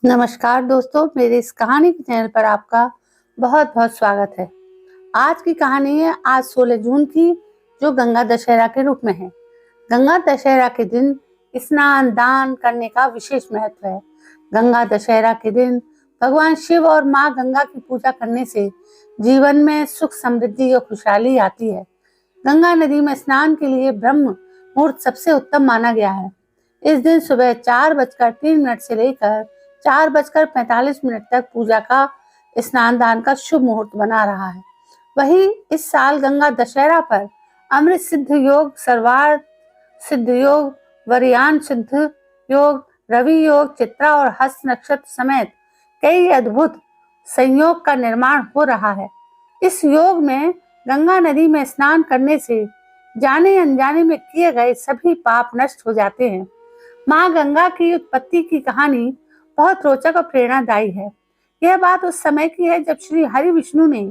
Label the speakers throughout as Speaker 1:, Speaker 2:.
Speaker 1: नमस्कार दोस्तों, मेरे इस कहानी के चैनल पर आपका बहुत बहुत स्वागत है। आज की कहानी है आज 16 जून की, जो गंगा दशहरा के रूप में है। गंगा दशहरा के दिन स्नान दान करने का विशेष महत्व है। गंगा दशहरा के दिन भगवान शिव और माँ गंगा की पूजा करने से जीवन में सुख समृद्धि और खुशहाली आती है। गंगा नदी में स्नान के लिए ब्रह्म मुहूर्त सबसे उत्तम माना गया है। इस दिन सुबह 4:03 से लेकर 4:45 तक पूजा का स्नान दान का शुभ मुहूर्त बना रहा है। वहीं इस साल गंगा दशहरा पर अमृत सिद्ध योग, सर्वार्थ सिद्ध योग, वरयान सिद्ध योग, रवि योग, चित्रा और हस्त नक्षत्र समेत कई अद्भुत संयोग का निर्माण हो रहा है। इस योग में गंगा नदी में स्नान करने से जाने अनजाने में किए गए सभी पाप नष्ट हो जाते हैं। माँ गंगा की उत्पत्ति की कहानी बहुत रोचक और प्रेरणादायी है। यह बात उस समय की है जब श्री हरि विष्णु ने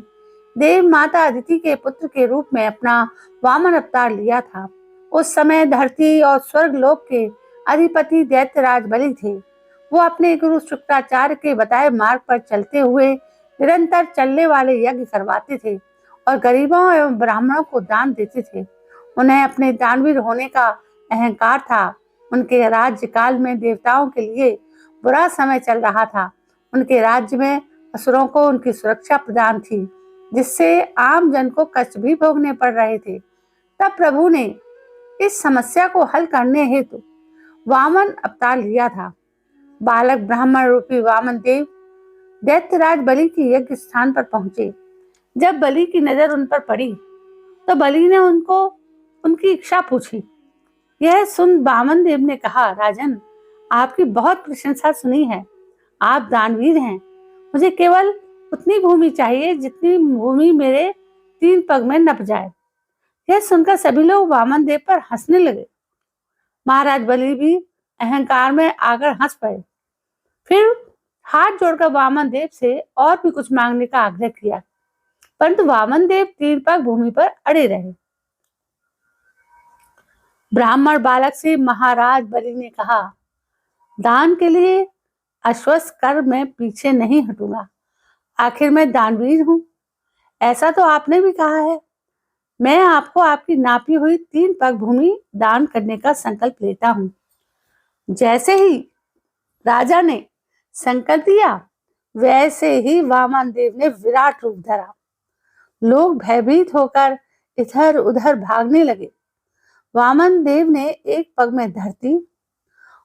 Speaker 1: देव माता अदिति के पुत्र के रूप में अपना वामन अवतार लिया था। उस समय धरती और स्वर्ग लोक के अधिपति दैत्यराज बलि थे। वो अपने गुरु शुक्राचार्य के बताए मार्ग पर चलते हुए निरंतर चलने वाले यज्ञ करवाते थे और गरीबों एवं ब्राह्मणों को दान देते थे। उन्हें अपने दानवीर होने का अहंकार था। उनके राज्य काल में देवताओं के लिए बुरा समय चल रहा था। उनके राज्य में असुरों को उनकी सुरक्षा प्रदान थी, जिससे आम जन को कष्ट भी भोगने पड़ रहे थे। तब प्रभु ने इस समस्या को हल करने हेतु वामन अवतार लिया था। बालक ब्राह्मण रूपी वामन देव दैत्यराज बलि के यज्ञ स्थान पर पहुंचे। जब बलि की नजर उन पर पड़ी तो बलि ने उनको उनकी इच्छा पूछी। यह सुन वामन देव ने कहा, राजन, आपकी बहुत प्रशंसा सुनी है। आप दानवीर हैं। मुझे केवल उतनी भूमि चाहिए जितनी भूमि मेरे 3 पग में नप जाए। यह सुनकर सभी लोग वामन देव पर हंसने लगे। महाराज बलि भी अहंकार में आकर हंस पड़े। फिर हाथ जोड़कर वामन देव से और भी कुछ मांगने का आग्रह किया, परंतु वामन देव 3 पग भूमि पर अड़े रहे। ब्राह्मण बालक से महाराज बलि ने कहा, दान के लिए आश्वस्त कर मैं पीछे नहीं हटूंगा। आखिर मैं दानवीर हूं। ऐसा तो आपने भी कहा है। मैं आपको आपकी नापी हुई 3 पग भूमि दान करने का संकल्प लेता हूं। जैसे ही राजा ने संकल्प दिया, वैसे ही वामन देव ने विराट रूप धरा। लोग भयभीत होकर इधर उधर भागने लगे। वामन देव ने एक पग में धरती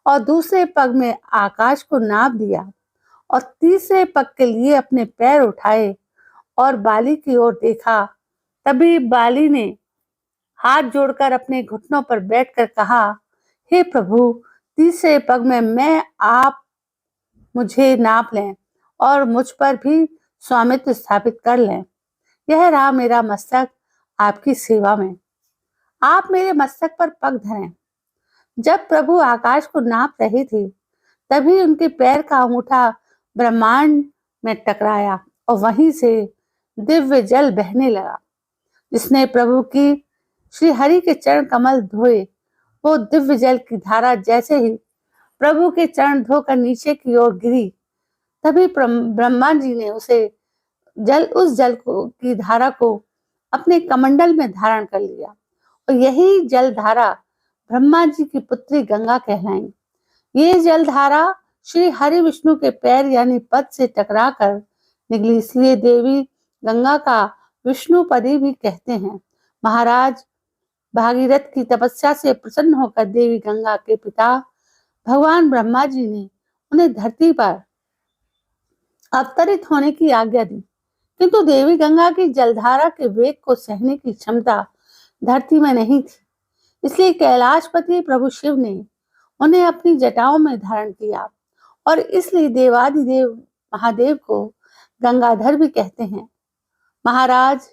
Speaker 1: और दूसरे पग में आकाश को नाप दिया और तीसरे पग के लिए अपने पैर उठाए और बाली की ओर देखा। तभी बाली ने हाथ जोड़कर अपने घुटनों पर बैठकर कहा, हे प्रभु, तीसरे पग में मैं आप मुझे नाप लें और मुझ पर भी स्वामित्व स्थापित कर लें। यह रहा मेरा मस्तक आपकी सेवा में। आप मेरे मस्तक पर पग धरें। जब प्रभु आकाश को नाप रहे थे, तभी उनके पैर का अंगूठा ब्रह्मांड में टकराया और वहीं से दिव्य जल बहने लगा। जिसने प्रभु की श्री हरि के चरण कमल धोए, वो दिव्य जल की धारा जैसे ही प्रभु के चरण धोकर नीचे की ओर गिरी, तभी ब्रह्मा जी ने उस जल की धारा को अपने कमंडल में धारण कर लिया और यही जल धारा ब्रह्मा जी की पुत्री गंगा कहलाई। ये जल धारा श्री हरि विष्णु के पैर यानी पद से टकराकर निकली, इसलिए देवी गंगा का विष्णुपदी भी कहते हैं। महाराज भागीरथ की तपस्या से प्रसन्न होकर देवी गंगा के पिता भगवान ब्रह्मा जी ने उन्हें धरती पर अवतरित होने की आज्ञा दी, किंतु देवी गंगा की जलधारा के वेग को सहने की क्षमता धरती में नहीं थी। इसलिए कैलाशपति प्रभु शिव ने उन्हें अपनी जटाओं में धारण किया और इसलिए देवादिदेव महादेव को गंगाधर भी कहते हैं। महाराज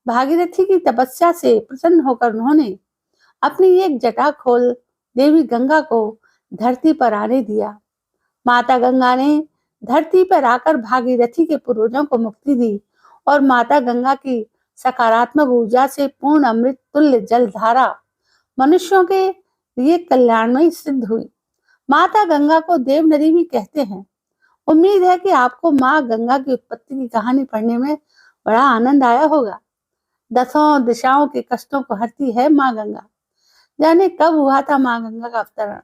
Speaker 1: भागीरथी की तपस्या से प्रसन्न होकर उन्होंने अपनी एक जटा खोल देवी गंगा को धरती पर आने दिया। माता गंगा ने धरती पर आकर भागीरथी के पूर्वजों को मुक्ति दी और माता गंगा की सकारात्मक ऊर्जा से पूर्ण अमृत तुल्य जल धारा मनुष्यों के लिए कल्याणमयी सिद्ध हुई। माता गंगा को देव नदी भी कहते हैं। उम्मीद है कि आपको माँ गंगा की उत्पत्ति की कहानी पढ़ने में बड़ा आनंद आया होगा। दसों दिशाओं के कष्टों को हरती है माँ गंगा। जाने कब हुआ था माँ गंगा का अवतरण।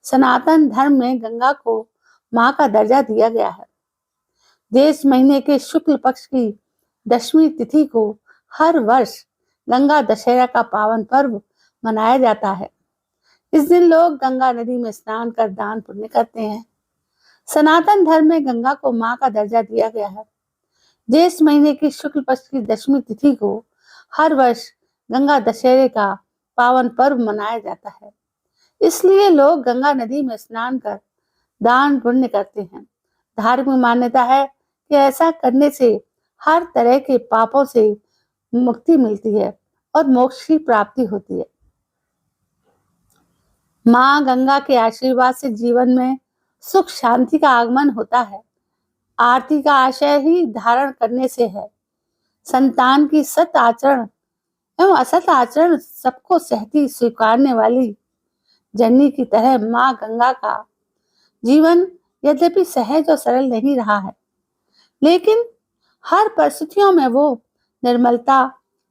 Speaker 1: सनातन धर्म में गंगा को माँ का दर्जा दिया गया है। ज्येष्ठ महीने के शुक्ल पक्ष की 10वीं तिथि को हर वर्ष गंगा दशहरा का पावन पर्व मनाया जाता है। इस दिन लोग गंगा नदी में स्नान कर दान पुण्य करते हैं। सनातन धर्म में गंगा को माँ का दर्जा दिया गया है। ज्येष्ठ महीने की शुक्ल पक्ष की 10वीं तिथि को हर वर्ष गंगा दशहरे का पावन पर्व मनाया जाता है। इसलिए लोग गंगा नदी में स्नान कर दान पुण्य करते हैं। धार्मिक मान्यता है कि ऐसा करने से हर तरह के पापों से मुक्ति मिलती है और मोक्ष की प्राप्ति होती है। माँ गंगा के आशीर्वाद से जीवन में सुख शांति का आगमन होता है। आरती का आशय ही धारण करने से है। संतान की सत आचरण एवं असत आचरण सबको सहती स्वीकारने वाली जननी की तरह माँ गंगा का जीवन यद्यपि सहज और सरल नहीं रहा है, लेकिन हर परिस्थितियों में वो निर्मलता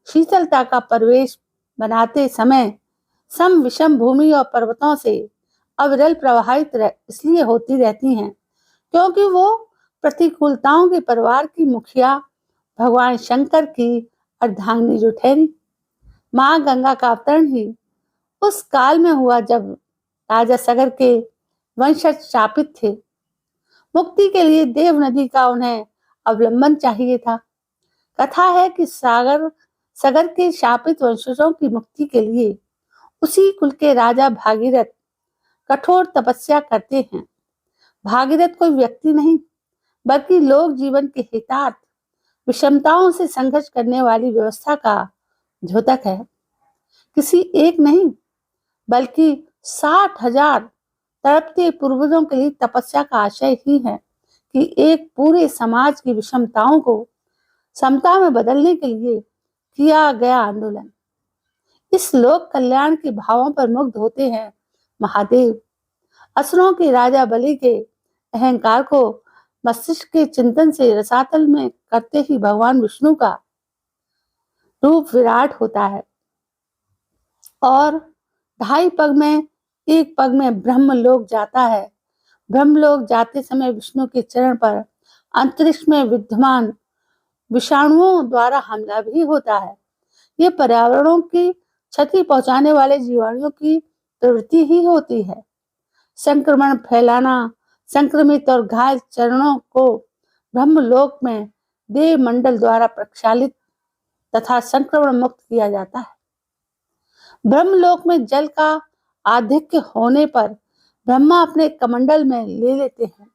Speaker 1: शीतलता का परिवेश बनाते समय सम विषम भूमि और पर्वतों से अविरल प्रवाहित इसलिए होती रहती हैं क्योंकि वो प्रतिकूलताओं के परिवार की मुखिया भगवान शंकर की अर्धांगिनी जो ठहरी। माँ गंगा का अवतरण ही उस काल में हुआ जब राजा सगर के वंशज शापित थे। मुक्ति के लिए देव नदी का उन्हें अवलंबन चाहिए था। कथा है कि सगर के शापित वंशजों की मुक्ति के लिए उसी कुल के राजा भागीरथ कठोर तपस्या करते हैं। भागीरथ कोई व्यक्ति नहीं बल्कि लोक जीवन के हितार्थ विषमताओं से संघर्ष करने वाली व्यवस्था का द्योतक है। किसी एक नहीं बल्कि 60,000 तड़पते पूर्वजों के लिए तपस्या का आशय ही है कि एक पूरे समाज की विषमताओं को समता में बदलने के लिए किया गया आंदोलन। इस लोक कल्याण के भावों पर मुग्ध होते हैं महादेव। असुरों के राजा बलि के अहंकार को मस्तिष्क के चिंतन से रसातल में करते ही भगवान विष्णु का रूप विराट होता है और 2.5 पग में 1 पग में ब्रह्मलोक जाता है। ब्रह्मलोक जाते समय विष्णु के चरण पर अंतरिक्ष में विद्यमान विषाणुओं द्वारा हमला भी होता है। ये पर्यावरणों की क्षति पहुंचाने वाले जीवाणुओं की प्रवृत्ति ही होती है। संक्रमण फैलाना, संक्रमित और घायल चरणों को ब्रह्मलोक में देव मंडल द्वारा प्रक्षालित तथा संक्रमण मुक्त किया जाता है। ब्रह्मलोक में जल का आधिक्य होने पर ब्रह्मा अपने कमंडल में ले लेते हैं।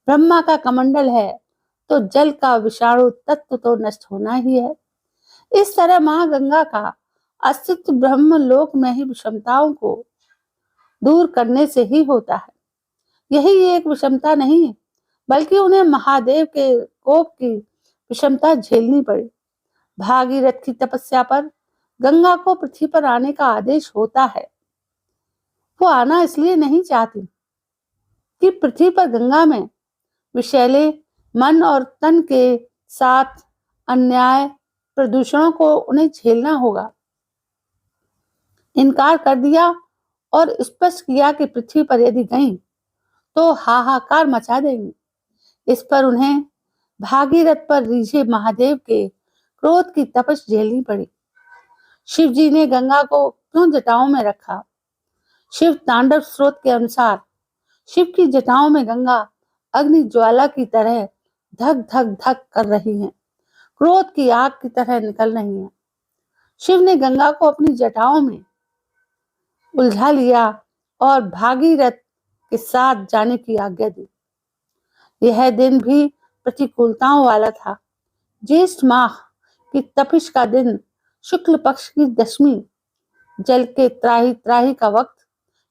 Speaker 1: ब्रह्मा का कमंडल है तो जल का विषाणु तत्व तो नष्ट होना ही है। इस तरह माँ गंगा का अस्तित्व ब्रह्मलोक में ही विषमताओं को दूर करने से ही होता है। यही एक विषमता नहीं बल्कि उन्हें महादेव के कोप की विषमता झेलनी पड़ी। भागीरथ की तपस्या पर गंगा को पृथ्वी पर आने का आदेश होता है। वो आना इसलिए नहीं चाहती कि पृथ्वी पर गंगा में विषैले मन और तन के साथ अन्याय प्रदूषणों को उन्हें झेलना होगा। इनकार कर दिया और स्पष्ट किया कि पृथ्वी पर यदि गईं तो हाहाकार मचा देंगी। इस पर उन्हें भागीरथ पर रीझे महादेव के क्रोध की तपश झेलनी पड़ी। शिव जी ने गंगा को क्यों जटाओं में रखा? शिव तांडव स्रोत के अनुसार शिव की जटाओं में गंगा अग्नि ज्वाला की तरह धक धक धक कर रही हैं, क्रोध की आग की तरह निकल रही हैं। शिव ने गंगा को अपनी जटाओं में उलझा लिया और भागीरथ के साथ जाने की आज्ञा दी। यह दिन भी प्रतिकूलताओं वाला था। ज्येष्ठ माह की तपिश का दिन, शुक्ल पक्ष की 10वीं, जल के त्राही त्राही का वक्त,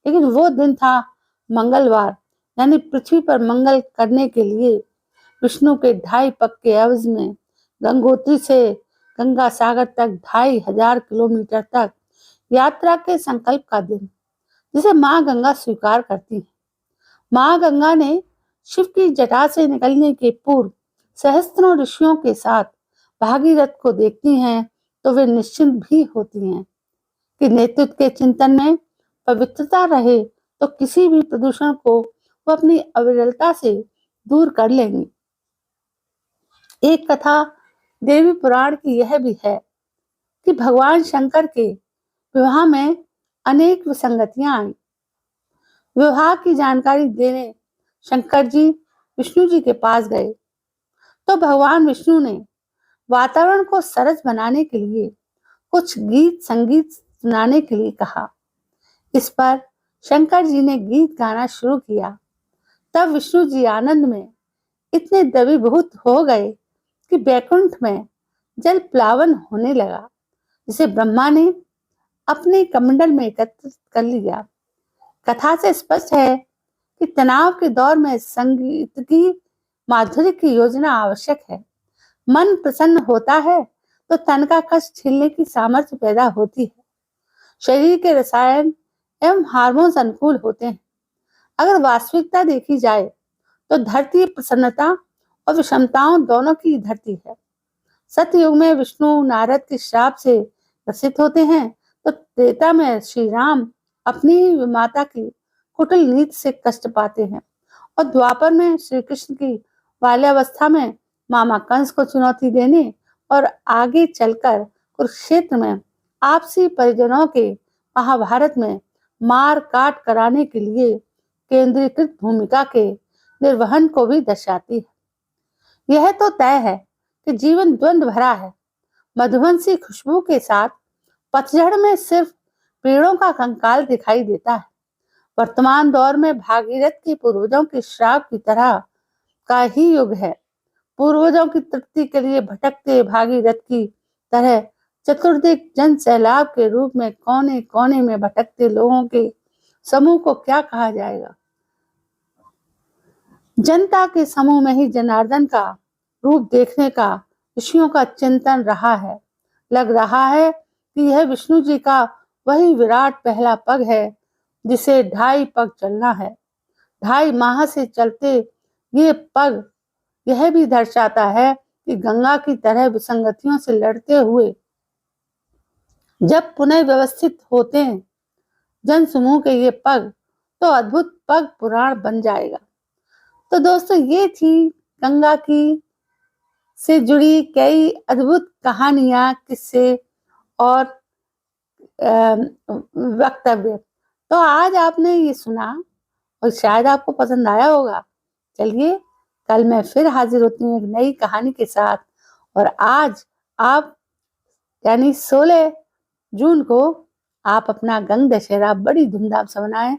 Speaker 1: लेकिन वो दिन था मंगलवार, यानी पृथ्वी पर मंगल करने के लिए विष्णु के 2.5 पग के एवज में गंगोत्री से गंगा सागर तक 2,500 किलोमीटर तक यात्रा के संकल्प का दिन, जिसे माँ गंगा स्वीकार करती है। माँ गंगा ने शिव की जटा से निकलने के पूर्व सहस्त्रों ऋषियों के साथ भागीरथ को देखती हैं तो वे निश्चिंत भी होती हैं कि नेतृत्व के चिंतन में पवित्रता रहे तो किसी भी प्रदूषण को वो अपनी अविरलता से दूर कर लेंगी। एक कथा देवी पुराण की यह भी है कि भगवान शंकर के विवाह में अनेक विसंगतियां आई। विवाह की जानकारी देने शंकर जी विष्णु जी के पास गए तो भगवान विष्णु ने वातावरण को सरस बनाने के लिए कुछ गीत संगीत सुनाने के लिए कहा। इस पर शंकर जी ने गीत गाना शुरू किया। तब विष्णु जी आनंद में इतने द्रवीभूत हो गए कि बैकुंठ में जल प्लावन होने लगा, जिसे ब्रह्मा ने अपने कमंडल में एकत्रित कर लिया। कथा से स्पष्ट है कि तनाव के दौर में संगीत की माधुर्य की योजना आवश्यक है। मन प्रसन्न होता है तो तन का कष्ट झेलने की सामर्थ्य पैदा होती है। शरीर के रसायन एवं हार्मोन्स अनुकूल होते हैं। अगर वास्तविकता देखी जाए तो धरती प्रसन्नता और विषमताओं दोनों की धरती है। सतयुग में विष्णु नारद के श्राप से ग्रसित होते हैं तो त्रेता में श्री राम अपनी माता की कुटिल नीति से कष्ट पाते हैं और द्वापर में श्री कृष्ण की बाल्यावस्था में मामा कंस को चुनौती देने और आगे चलकर कुरुक्षेत्र में आपसी परिजनों के महाभारत में मार काट कराने के लिए केंद्रीकृत भूमिका के निर्वहन को भी दर्शाती है। यह तो तय है कि जीवन द्वंद्व भरा है। मधुबंसी खुशबू के साथ पतझड़ में सिर्फ पेड़ों का कंकाल दिखाई देता है। वर्तमान दौर में भागीरथ के पूर्वजों के श्राप की तरह का ही युग है। पूर्वजों की तृप्ति के लिए भटकते भागीरथ की तरह चतुर्दिक जन सैलाब के रूप में कोने कोने में भटकते लोगों के समूह को क्या कहा जाएगा। जनता के समूह में ही जनार्दन का रूप देखने का ऋषियों का चिंतन रहा है। लग रहा है कि यह विष्णु जी का वही विराट पहला पग है जिसे 2.5 पग चलना है। 2.5 माह से चलते ये पग यह भी दर्शाता है कि गंगा की तरह विसंगतियों से लड़ते हुए जब पुनः व्यवस्थित होते हैं जन समूह के ये पग तो अद्भुत पग पुराण बन जाएगा। तो दोस्तों, ये थी गंगा की से जुड़ी कई अद्भुत कहानियां, किस्से और वक्तव्य। तो आज आपने ये सुना और शायद आपको पसंद आया होगा। चलिए, कल मैं फिर हाजिर होती हूँ एक नई कहानी के साथ। और आज आप यानी 16 जून को आप अपना गंग दशहरा बड़ी धूमधाम से मनाएं।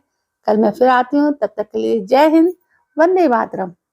Speaker 1: कल मैं फिर आती हूँ, तब तक के लिए जय हिंद, वंदे मातरम।